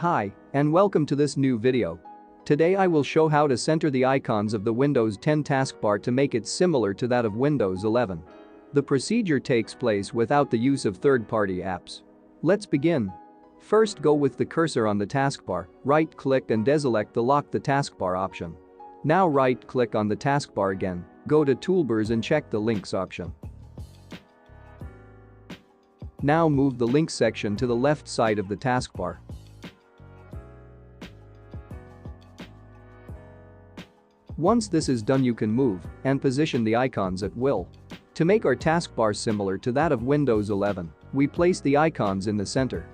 Hi, and welcome to this new video. Today I will show how to center the icons of the Windows 10 taskbar to make it similar to that of Windows 11. The procedure takes place without the use of third-party apps. Let's begin. First, go with the cursor on the taskbar, right-click and deselect the Lock the Taskbar option. Now right-click on the taskbar again, go to Toolbars and check the Links option. Now move the Links section to the left side of the taskbar. Once this is done, you can move and position the icons at will. To make our taskbar similar to that of Windows 11, we place the icons in the center.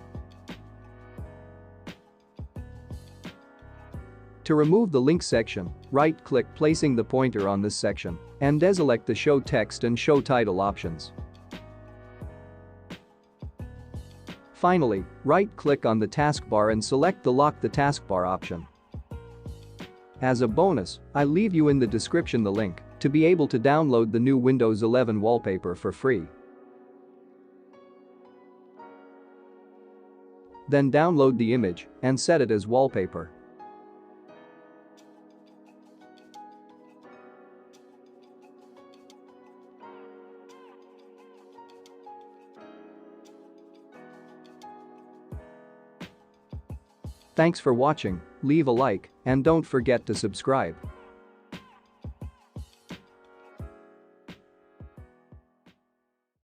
To remove the Links section, right-click placing the pointer on this section and deselect the Show Text and Show Title options. Finally, right-click on the taskbar and select the Lock the Taskbar option. As a bonus, I leave you in the description the link to be able to download the new Windows 11 wallpaper for free. Then download the image and set it as wallpaper. Thanks for watching, leave a like, and don't forget to subscribe.